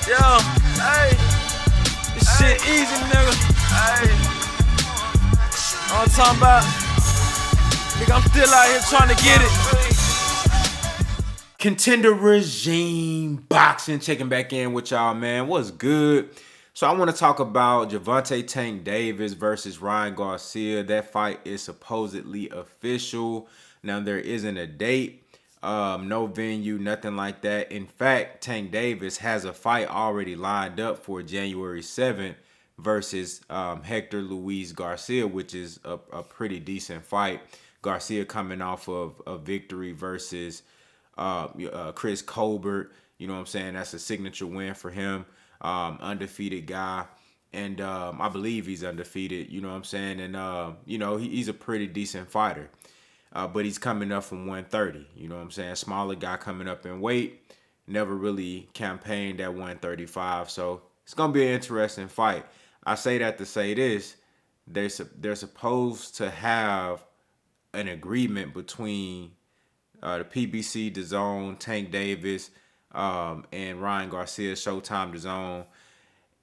Yo, hey, this shit easy, nigga. Hey, all I'm talking about, nigga, I'm still out here trying to get it. Contender Regime Boxing, checking back in with y'all, man. What's good? So I want to talk about Gervonta Tank Davis versus Ryan Garcia. That fight is supposedly official. Now, there isn't a date, no venue, nothing like that. In fact, Tank Davis has a fight already lined up for January 7th versus Hector Luis Garcia, which is a pretty decent fight. Garcia coming off of a victory versus Chris Colbert. You know what I'm saying? That's a signature win for him. Undefeated guy. And I believe he's undefeated. You know what I'm saying? And, he's a pretty decent fighter. But he's coming up from 130. You know what I'm saying? Smaller guy coming up in weight. Never really campaigned at 135. So it's going to be an interesting fight. I say that to say this. They're supposed to have an agreement between the PBC, DAZN, Tank Davis, and Ryan Garcia, Showtime, DAZN.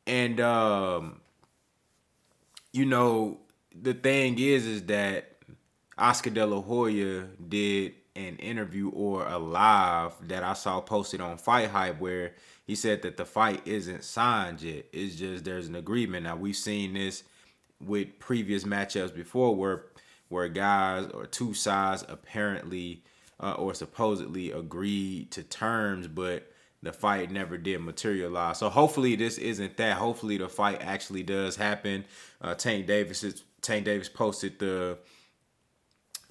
And, the thing is that Oscar De La Hoya did an interview or a live that I saw posted on Fight Hype where he said that the fight isn't signed yet. It's just there's an agreement. Now, we've seen this with previous matchups before where guys or two sides apparently or supposedly agreed to terms, but the fight never did materialize. So hopefully this isn't that. Hopefully the fight actually does happen. Tank Davis posted a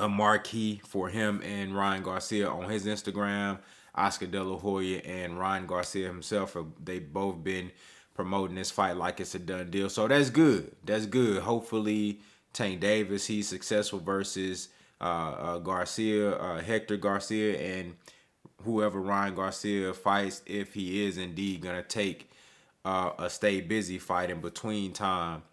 marquee for him and Ryan Garcia on his Instagram. Oscar De La Hoya and Ryan Garcia himself, they both been promoting this fight like it's a done deal. So that's good. That's good. Hopefully Tank Davis, he's successful versus Garcia, Hector Garcia, and whoever Ryan Garcia fights, if he is indeed going to take a stay busy fight in between time.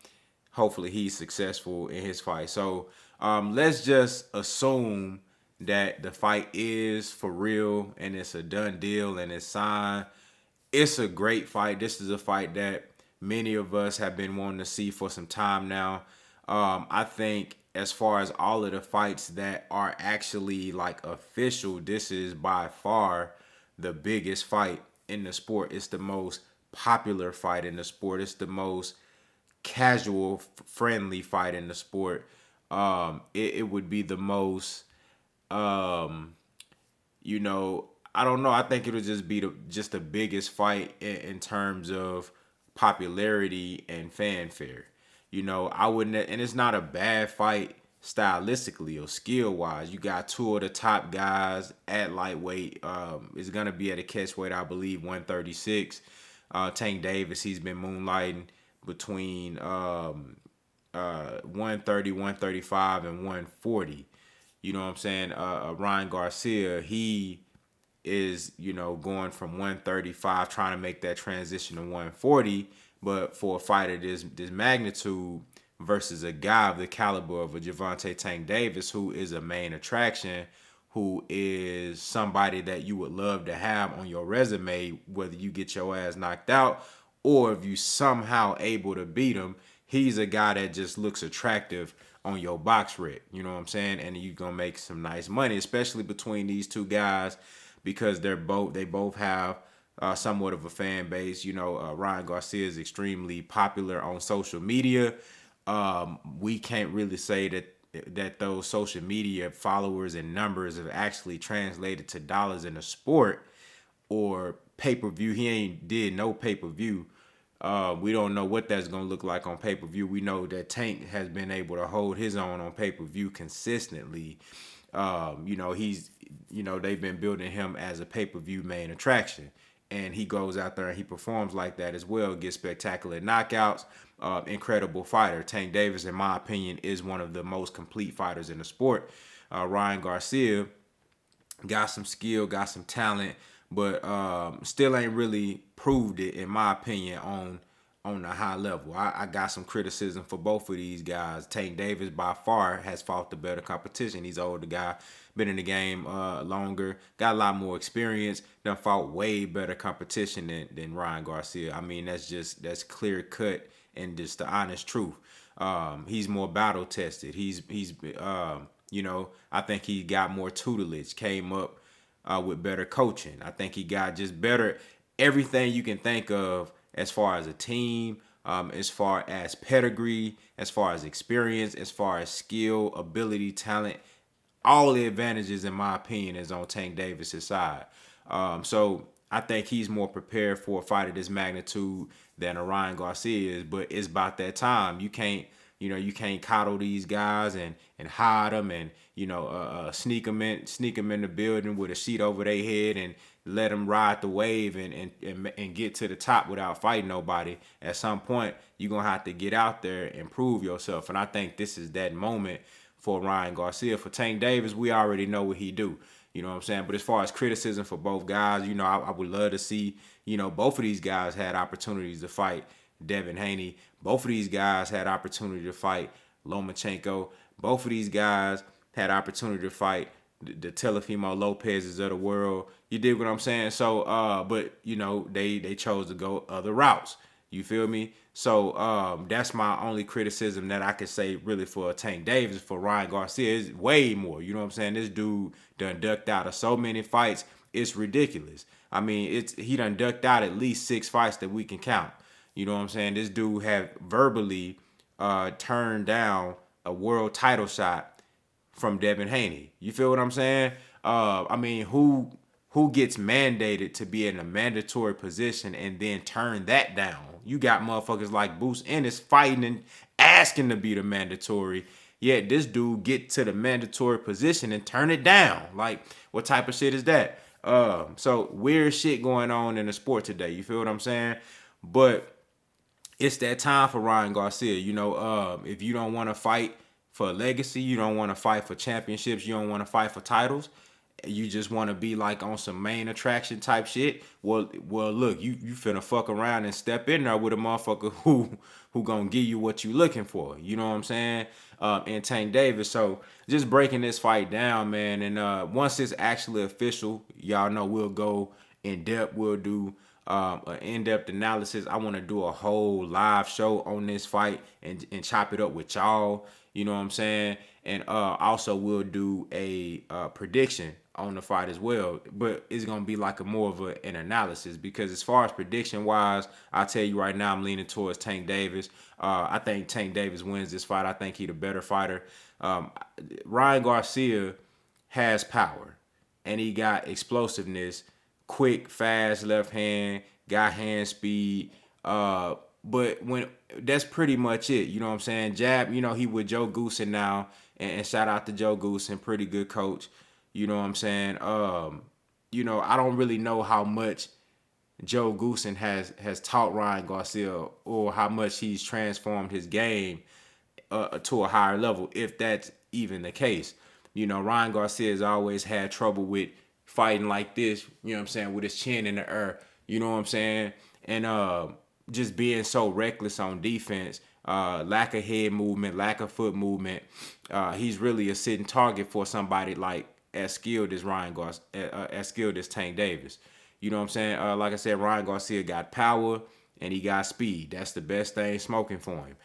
Hopefully he's successful in his fight. So let's just assume that the fight is for real and it's a done deal and it's signed. It's a great fight. This is a fight that many of us have been wanting to see for some time now. I think as far as all of the fights that are actually like official, this is by far the biggest fight in the sport. It's the most popular fight in the sport. It's the most casual, friendly fight in the sport. It would be the most, I don't know. I think it'll just be the biggest fight in terms of popularity and fanfare. I wouldn't, and it's not a bad fight stylistically or skill wise. You got two of the top guys at lightweight. It's gonna be at a catchweight, I believe, 136. Tank Davis, he's been moonlighting between 130, 135, and 140. You know what I'm saying? Ryan Garcia, he is, going from 135, trying to make that transition to 140. But for a fight of this magnitude versus a guy of the caliber of a Gervonta Tank Davis, who is a main attraction, who is somebody that you would love to have on your resume, whether you get your ass knocked out or if you somehow able to beat him, he's a guy that just looks attractive on your box rec. You know what I'm saying? And you're going to make some nice money, especially between these two guys, because they both have somewhat of a fan base. Ryan Garcia is extremely popular on social media. We can't really say that those social media followers and numbers have actually translated to dollars in the sport or pay-per-view. He ain't did no pay-per-view. We don't know what that's going to look like on pay-per-view. We know that Tank has been able to hold his own on pay-per-view consistently. They've been building him as a pay-per-view main attraction. And he goes out there and he performs like that as well, gets spectacular knockouts, incredible fighter. Tank Davis, in my opinion, is one of the most complete fighters in the sport. Ryan Garcia got some skill, got some talent, but still ain't really proved it, in my opinion, on a high level. I got some criticism for both of these guys. Tank Davis by far has fought the better competition. He's an older guy, been in the game longer, got a lot more experience, done fought way better competition than Ryan Garcia. I mean, that's clear cut and just the honest truth. He's more battle tested. He's I think he got more tutelage, came up with better coaching. I think he got just better everything you can think of as far as a team, as far as pedigree, as far as experience, as far as skill, ability, talent. All the advantages, in my opinion, is on Tank Davis' side. So I think he's more prepared for a fight of this magnitude than a Ryan Garcia is. But it's about that time. You can't coddle these guys and hide them and sneak them in the building with a sheet over their head and let them ride the wave and get to the top without fighting nobody. At some point, you're gonna have to get out there and prove yourself. And I think this is that moment for Ryan Garcia. For Tank Davis, we already know what he do. You know what I'm saying? But as far as criticism for both guys, I would love to see, both of these guys had opportunities to fight Devin Haney. Both of these guys had opportunity to fight Lomachenko. Both of these guys had opportunity to fight the Teofimo Lopez's of the world. You dig what I'm saying? So, but they chose to go other routes. You feel me? So that's my only criticism that I could say really for Tank Davis. For Ryan Garcia, is way more. You know what I'm saying? This dude done ducked out of so many fights. It's ridiculous. I mean, he done ducked out at least 6 fights that we can count. You know what I'm saying? This dude had verbally turned down a world title shot from Devin Haney. You feel what I'm saying? I mean, who gets mandated to be in a mandatory position and then turn that down? You got motherfuckers like Bruce Ennis fighting and asking to be the mandatory. Yet this dude get to the mandatory position and turn it down. Like, what type of shit is that? So weird shit going on in the sport today. You feel what I'm saying? But it's that time for Ryan Garcia. If you don't want to fight for a legacy, you don't want to fight for championships, you don't want to fight for titles, you just want to be like on some main attraction type shit. Well, look, you finna fuck around and step in there with a motherfucker who gonna give you what you looking for. You know what I'm saying? And Tank Davis. So just breaking this fight down, man. And once it's actually official, y'all know we'll go in depth. We'll do an in-depth analysis. I want to do a whole live show on this fight and chop it up with y'all. You know what I'm saying? And also we'll do a prediction on the fight as well. But it's going to be like more of an analysis, because as far as prediction-wise, I'll tell you right now I'm leaning towards Tank Davis. I think Tank Davis wins this fight. I think he's the better fighter. Ryan Garcia has power, and he got explosiveness, quick, fast left hand, got hand speed. But when that's pretty much it. You know what I'm saying? Jab, he with Joe Goosen now, and shout out to Joe Goosen, pretty good coach. You know what I'm saying? I don't really know how much Joe Goosen has taught Ryan Garcia, or how much he's transformed his game to a higher level, if that's even the case. Ryan Garcia has always had trouble with fighting like this, you know what I'm saying, with his chin in the air, you know what I'm saying? And just being so reckless on defense, lack of head movement, lack of foot movement. He's really a sitting target for somebody like as skilled as as skilled as Tank Davis. You know what I'm saying? Like I said, Ryan Garcia got power and he got speed. That's the best thing smoking for him.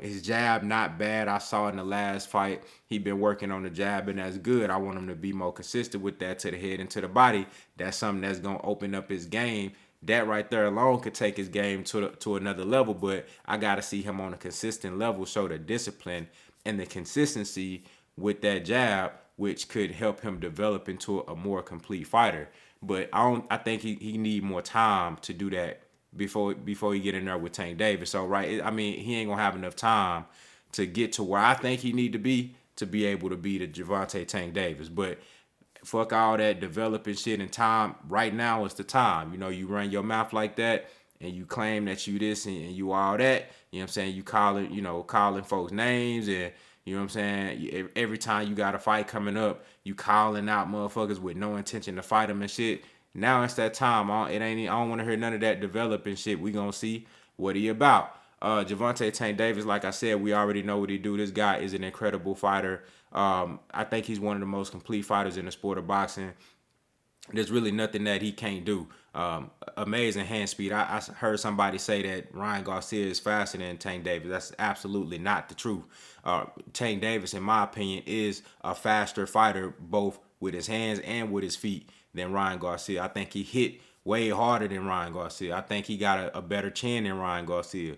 His jab, not bad. I saw in the last fight, he been working on the jab, and that's good. I want him to be more consistent with that to the head and to the body. That's something that's going to open up his game. That right there alone could take his game to another level, but I got to see him on a consistent level, show the discipline and the consistency with that jab, which could help him develop into a more complete fighter. But I think he need more time to do that before he get in there with Tank Davis. So he ain't gonna have enough time to get to where I think he need to be able to be the Gervonta Tank Davis. But fuck all that developing shit and time. Right now is the time. You run your mouth like that and you claim that you this and you all that. You know what I'm saying? You calling folks names, and you know what I'm saying? Every time you got a fight coming up, you calling out motherfuckers with no intention to fight them and shit. Now it's that time. I don't want to hear none of that developing shit. We gonna see what he about. Gervonta Tank Davis, like I said, we already know what he do. This guy is an incredible fighter. I think he's one of the most complete fighters in the sport of boxing. There's really nothing that he can't do. Amazing hand speed. I heard somebody say that Ryan Garcia is faster than Tank Davis. That's absolutely not the truth. Tank Davis, in my opinion, is a faster fighter, both with his hands and with his feet, than Ryan Garcia. I think he hit way harder than Ryan Garcia. I think he got a better chin than Ryan Garcia.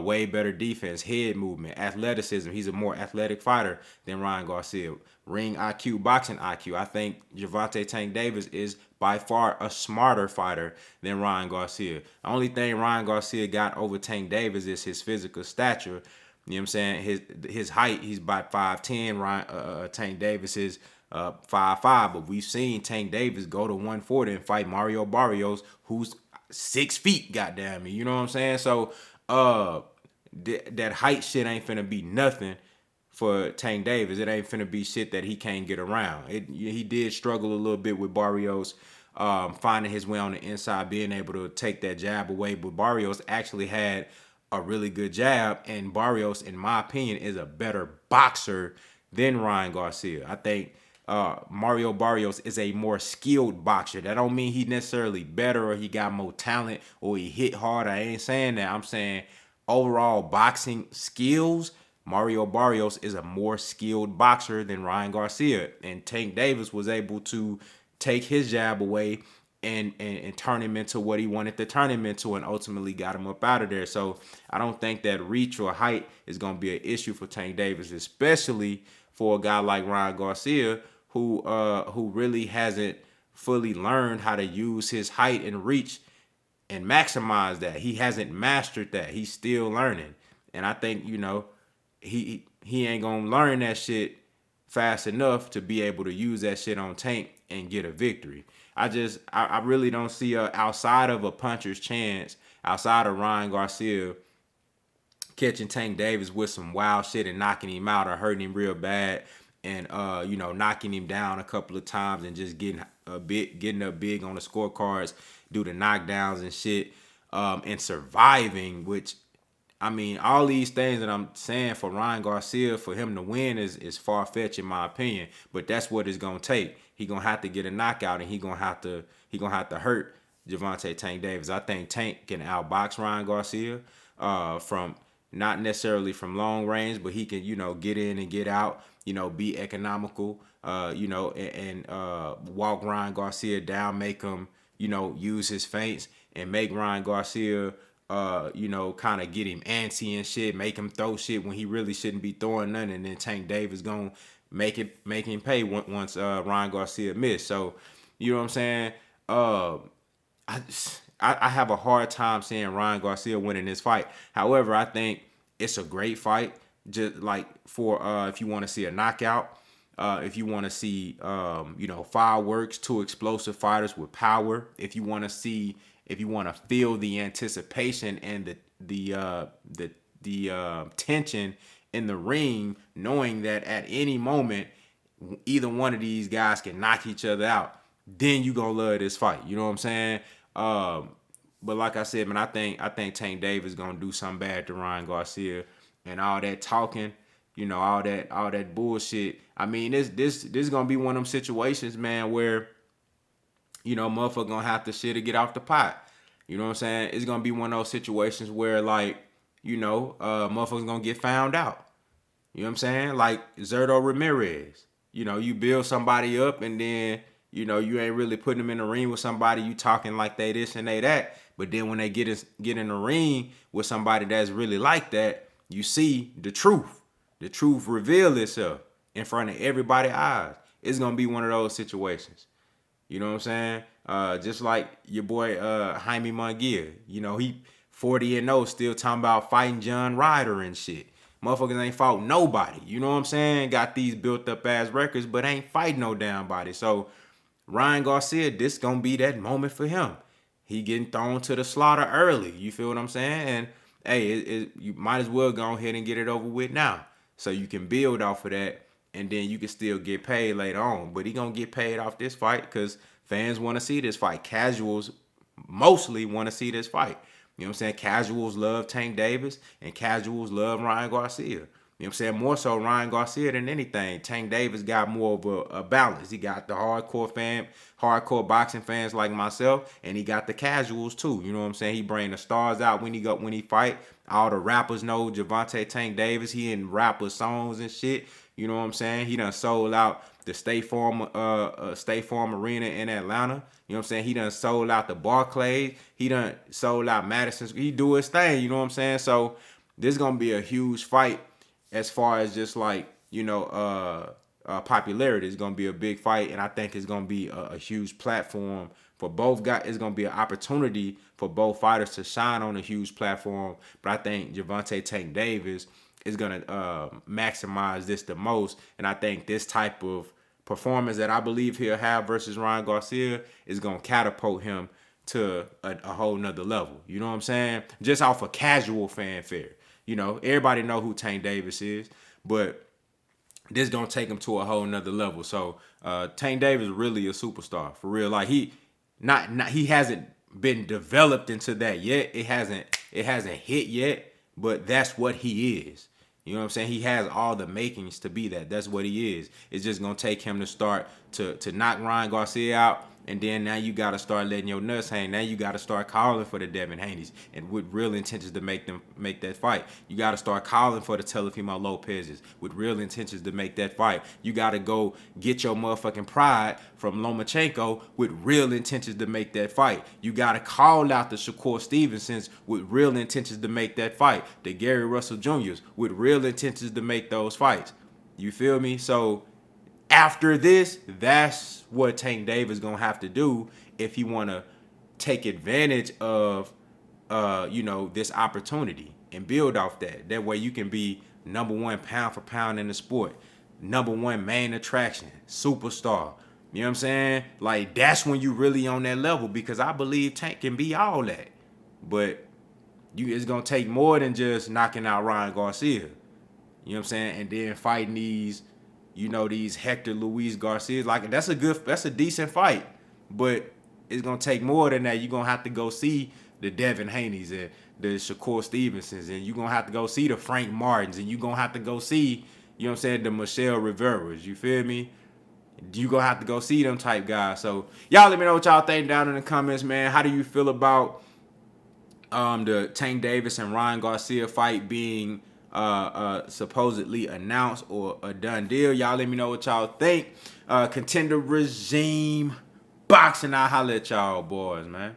Way better defense, head movement, athleticism. He's a more athletic fighter than Ryan Garcia. Ring IQ, boxing IQ. I think Gervonta Tank Davis is by far a smarter fighter than Ryan Garcia. The only thing Ryan Garcia got over Tank Davis is his physical stature. You know what I'm saying? His height, he's about 5'10". Tank Davis is 5'5", but we've seen Tank Davis go to 140 and fight Mario Barrios, who's 6 feet, goddamn me. You know what I'm saying? So that height shit ain't finna be nothing for Tank Davis. It ain't finna be shit that he can't get around. He did struggle a little bit with Barrios, finding his way on the inside, being able to take that jab away. But Barrios actually had a really good jab, and Barrios, in my opinion, is a better boxer than Ryan Garcia. I think Mario Barrios is a more skilled boxer. That don't mean he necessarily better or he got more talent or he hit harder. I ain't saying that. I'm saying overall boxing skills, Mario Barrios is a more skilled boxer than Ryan Garcia. And Tank Davis was able to take his jab away and turn him into what he wanted to turn him into, and ultimately got him up out of there. So I don't think that reach or height is going to be an issue for Tank Davis, especially for a guy like Ryan Garcia, who really hasn't fully learned how to use his height and reach and maximize that. He hasn't mastered that. He's still learning. And I think, he ain't gonna learn that shit fast enough to be able to use that shit on Tank and get a victory. I really don't see outside of a puncher's chance, outside of Ryan Garcia catching Tank Davis with some wild shit and knocking him out or hurting him real bad, and knocking him down a couple of times and just getting up big on the scorecards due to knockdowns and shit, and surviving, which, I mean, all these things that I'm saying for Ryan Garcia, for him to win is far-fetched in my opinion, but that's what it's gonna take. He gonna have to get a knockout, and he gonna have to hurt Gervonta Tank Davis. I think Tank can outbox Ryan Garcia from not necessarily from long range, but he can, get in and get out, be economical, and walk Ryan Garcia down, make him, use his feints and make Ryan Garcia kind of get him antsy and shit, make him throw shit when he really shouldn't be throwing nothing, and then Tank Davis gonna make him pay once Ryan Garcia missed. So, you know what I'm saying? I have a hard time seeing Ryan Garcia winning this fight. However, I think it's a great fight. Just like for if you want to see a knockout, if you want to see fireworks, two explosive fighters with power, if you want to feel the anticipation and the tension in the ring, knowing that at any moment either one of these guys can knock each other out, then you gonna love this fight. You know what I'm saying? But like I said, man, I think Tank Davis gonna do something bad to Ryan Garcia, and all that talking, all that bullshit. I mean, this gonna be one of them situations, man, where motherfucker gonna have to shit to get off the pot. You know what I'm saying? It's gonna be one of those situations where, like, motherfuckers gonna get found out. You know what I'm saying? Like Zerto Ramirez. You build somebody up, and then you ain't really putting them in the ring with somebody. You talking like they this and they that, but then when they get in the ring with somebody that's really like that, you see the truth. The truth reveal itself in front of everybody's eyes. It's gonna be one of those situations. You know what I'm saying? Just like your boy Jaime Munguia. He 40-0, still talking about fighting John Ryder and shit. Motherfuckers ain't fought nobody. You know what I'm saying? Got these built up ass records, but ain't fighting no damn body. So Ryan Garcia, this gonna be that moment for him. He getting thrown to the slaughter early. You feel what I'm saying? And hey, you might as well go ahead and get it over with now, so you can build off of that, and then you can still get paid later on. But he gonna get paid off this fight because fans want to see this fight. Casuals mostly want to see this fight. You know what I'm saying? Casuals love Tank Davis and casuals love Ryan Garcia. You know what I'm saying? More so Ryan Garcia than anything. Tank Davis got more of a balance. He got the hardcore boxing fans like myself, and he got the casuals too. You know what I'm saying? He bring the stars out when he fight. All the rappers know Gervonta Tank Davis. He in rapper songs and shit. You know what I'm saying? He done sold out the State Farm Arena in Atlanta. You know what I'm saying? He done sold out the Barclays. He done sold out Madison. He do his thing. You know what I'm saying? So this is gonna be a huge fight as far as just like, you know, popularity. It's gonna be a big fight, and I think it's gonna be a huge platform for both guys. It's gonna be an opportunity for both fighters to shine on a huge platform. But I think Gervonta Tank Davis is gonna maximize this the most, and I think this type of performance that I believe he'll have versus Ryan Garcia is gonna catapult him to a whole nother level. You know what I'm saying? Just off a casual fanfare. You know, everybody know who Tank Davis is, but this gonna take him to a whole nother level. So Tank Davis is really a superstar for real. Like he hasn't been developed into that yet. It hasn't hit yet, but that's what he is. You know what I'm saying? He has all the makings to be that. That's what he is. It's just gonna take him to start to knock Ryan Garcia out, and then now you gotta start letting your nuts hang. Now you gotta start calling for the Devin Haney's, and with real intentions to make that fight. You gotta start calling for the Teofimo Lopez's with real intentions to make that fight. You gotta go get your motherfucking pride from Lomachenko with real intentions to make that fight. You gotta call out the Shakur Stevensons with real intentions to make that fight. The Gary Russell Jr.'s with real intentions to make those fights. You feel me? So after this, that's what Tank Davis gonna have to do if he wanna take advantage of you know, this opportunity and build off that. That way you can be number one pound for pound in the sport, number one main attraction, superstar. You know what I'm saying? Like that's when you really on that level, because I believe Tank can be all that. But it's gonna take more than just knocking out Ryan Garcia. You know what I'm saying? And then fighting these, you know, these Hector Luis Garcias. Like that's a decent fight. But it's gonna take more than that. You're gonna have to go see the Devin Haney's and the Shakur Stevensons, and you're gonna have to go see the Frank Martins, and you're gonna have to go see, you know what I'm saying, the Michelle Rivera's. You feel me? You gonna have to go see them type guys. So y'all let me know what y'all think down in the comments, man. How do you feel about the Tank Davis and Ryan Garcia fight being supposedly announced or a done deal? Y'all let me know what y'all think. Contender Regime Boxing. I'll holler at y'all boys, man.